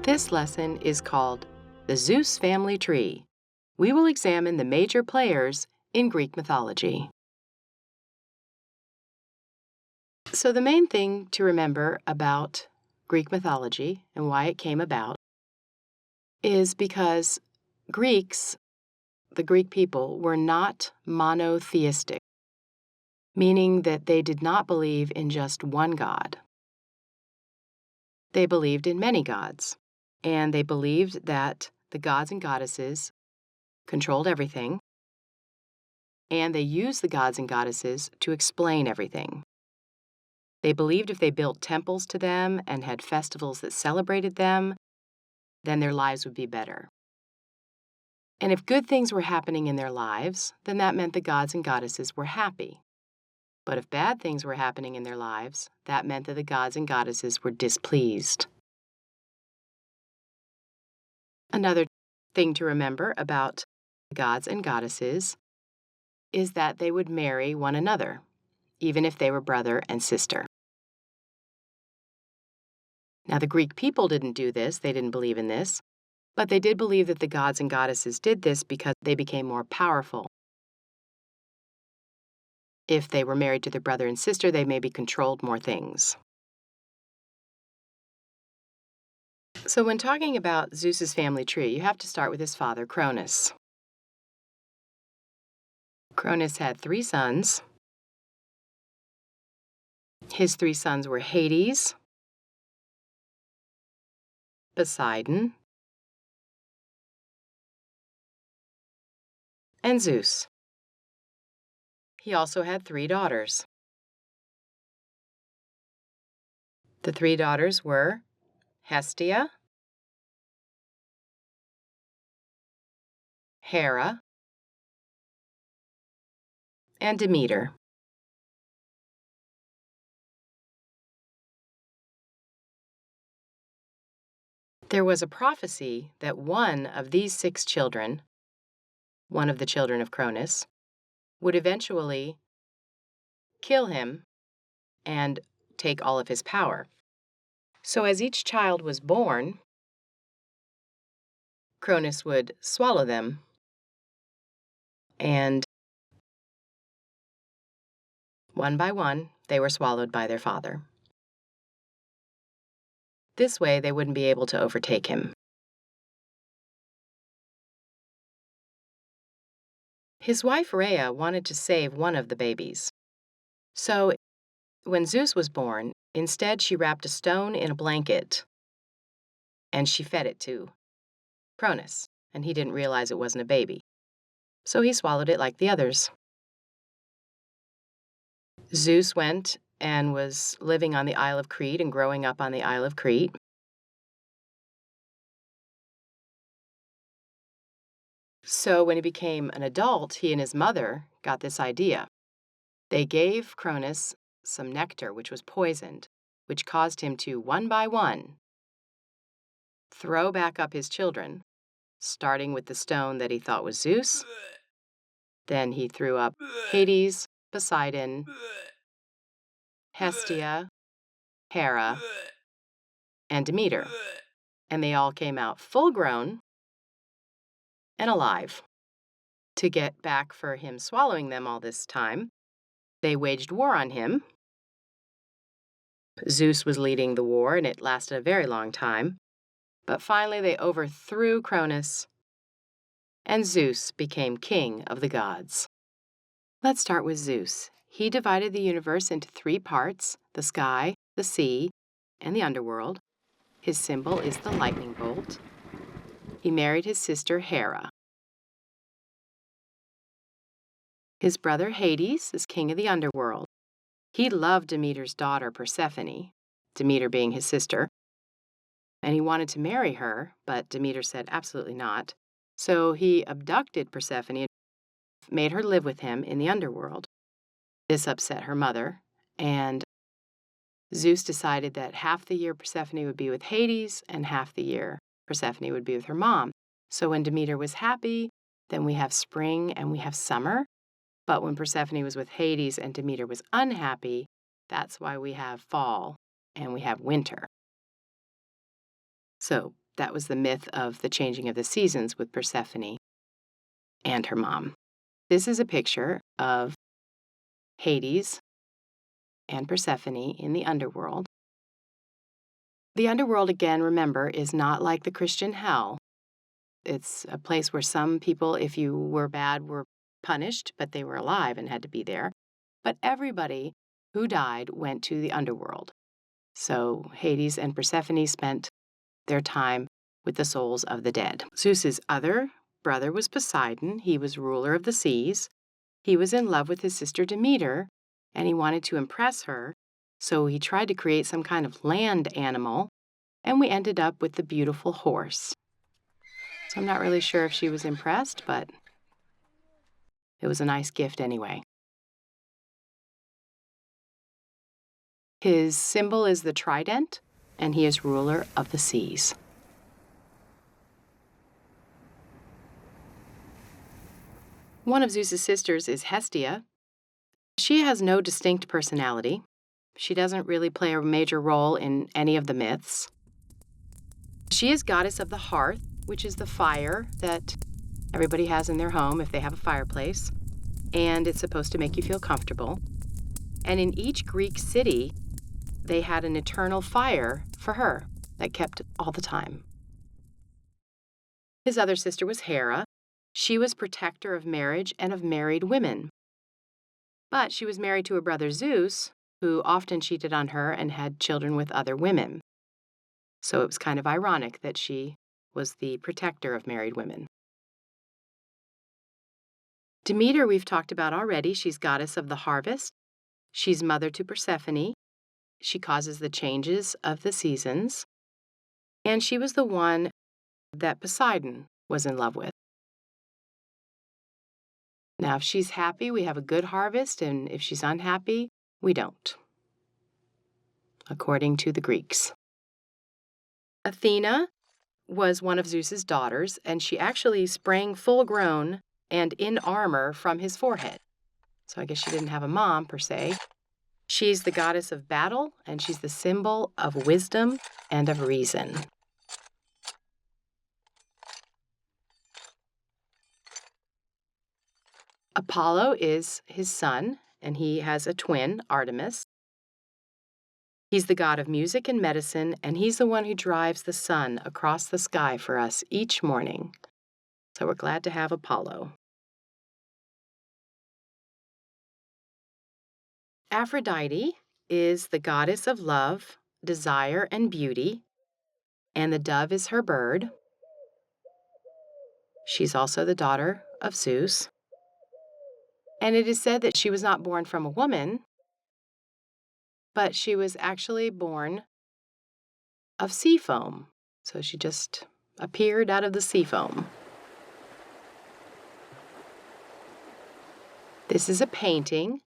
This lesson is called the Zeus Family Tree. We will examine the major players in Greek mythology. So the main thing to remember about Greek mythology and why it came about is because the Greek people, were not monotheistic, meaning that they did not believe in just one god. They believed in many gods, and they believed that the gods and goddesses controlled everything, and they used the gods and goddesses to explain everything. They believed if they built temples to them and had festivals that celebrated them, then their lives would be better. And if good things were happening in their lives, then that meant the gods and goddesses were happy. But if bad things were happening in their lives, that meant that the gods and goddesses were displeased. Another thing to remember about gods and goddesses is that they would marry one another, even if they were brother and sister. Now, the Greek people didn't do this, they didn't believe in this, but they did believe that the gods and goddesses did this because they became more powerful. If they were married to their brother and sister, they maybe controlled more things. So when talking about Zeus's family tree, you have to start with his father, Cronus. Cronus had 3 sons. His 3 sons were Hades, Poseidon, and Zeus. He also had 3 daughters. The 3 daughters were Hestia, Hera, and Demeter. There was a prophecy that one of these 6 children, one of the children of Cronus, would eventually kill him and take all of his power. So as each child was born, Cronus would swallow them, and one by one, they were swallowed by their father. This way, they wouldn't be able to overtake him. His wife Rhea wanted to save one of the babies. So when Zeus was born, instead she wrapped a stone in a blanket and she fed it to Cronus, and he didn't realize it wasn't a baby. So he swallowed it like the others. Zeus went and was living on the Isle of Crete and growing up on the Isle of Crete. So when he became an adult, he and his mother got this idea. They gave Cronus some nectar, which was poisoned, which caused him to, one by one, throw back up his children, starting with the stone that he thought was Zeus. Then he threw up Hades, Poseidon, Hestia, Hera, and Demeter. And they all came out full grown and alive. To get back for him swallowing them all this time, they waged war on him. Zeus was leading the war, and it lasted a very long time. But finally, they overthrew Cronus, and Zeus became king of the gods. Let's start with Zeus. He divided the universe into 3 parts: the sky, the sea, and the underworld. His symbol is the lightning bolt. He married his sister Hera. His brother Hades is king of the underworld. He loved Demeter's daughter Persephone, Demeter being his sister, and he wanted to marry her, but Demeter said absolutely not. So he abducted Persephone and made her live with him in the underworld. This upset her mother, and Zeus decided that half the year Persephone would be with Hades and half the year Persephone would be with her mom. So when Demeter was happy, then we have spring and we have summer. But when Persephone was with Hades and Demeter was unhappy, that's why we have fall and we have winter. So That was the myth of the changing of the seasons with Persephone and her mom. This is a picture of Hades and Persephone in the underworld. The underworld, again, remember, is not like the Christian hell. It's a place where some people, if you were bad, were punished, but they were alive and had to be there. But everybody who died went to the underworld. So Hades and Persephone spent their time with the souls of the dead. Zeus's other brother was Poseidon. He was ruler of the seas. He was in love with his sister Demeter, and he wanted to impress her, so he tried to create some kind of land animal, and we ended up with the beautiful horse. So I'm not really sure if she was impressed, but it was a nice gift anyway. His symbol is the trident, and he is ruler of the seas. One of Zeus's sisters is Hestia. She has no distinct personality. She doesn't really play a major role in any of the myths. She is goddess of the hearth, which is the fire that everybody has in their home if they have a fireplace, and it's supposed to make you feel comfortable. And in each Greek city, they had an eternal fire for her that kept all the time. His other sister was Hera. She was protector of marriage and of married women. But she was married to her brother Zeus, who often cheated on her and had children with other women. So it was kind of ironic that she was the protector of married women. Demeter we've talked about already. She's goddess of the harvest. She's mother to Persephone. She causes the changes of the seasons. And she was the one that Poseidon was in love with. Now, if she's happy, we have a good harvest, and if she's unhappy, we don't, according to the Greeks. Athena was one of Zeus's daughters, and she actually sprang full-grown and in armor from his forehead. So I guess she didn't have a mom, per se. She's the goddess of battle, and she's the symbol of wisdom and of reason. Apollo is his son, and he has a twin, Artemis. He's the god of music and medicine, and he's the one who drives the sun across the sky for us each morning. So we're glad to have Apollo. Aphrodite is the goddess of love, desire, and beauty, and the dove is her bird. She's also the daughter of Zeus. And it is said that she was not born from a woman, but she was actually born of sea foam. So she just appeared out of the sea foam. This is a painting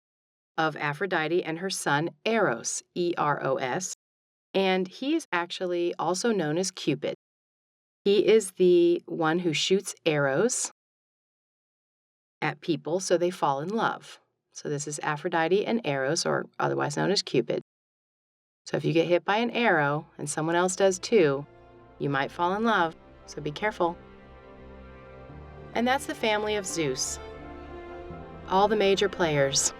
of Aphrodite and her son Eros, E-R-O-S, and he is actually also known as Cupid. He is the one who shoots arrows at people so they fall in love. So this is Aphrodite and Eros, or otherwise known as Cupid. So if you get hit by an arrow and someone else does too, you might fall in love, so be careful. And that's the family of Zeus. All the major players.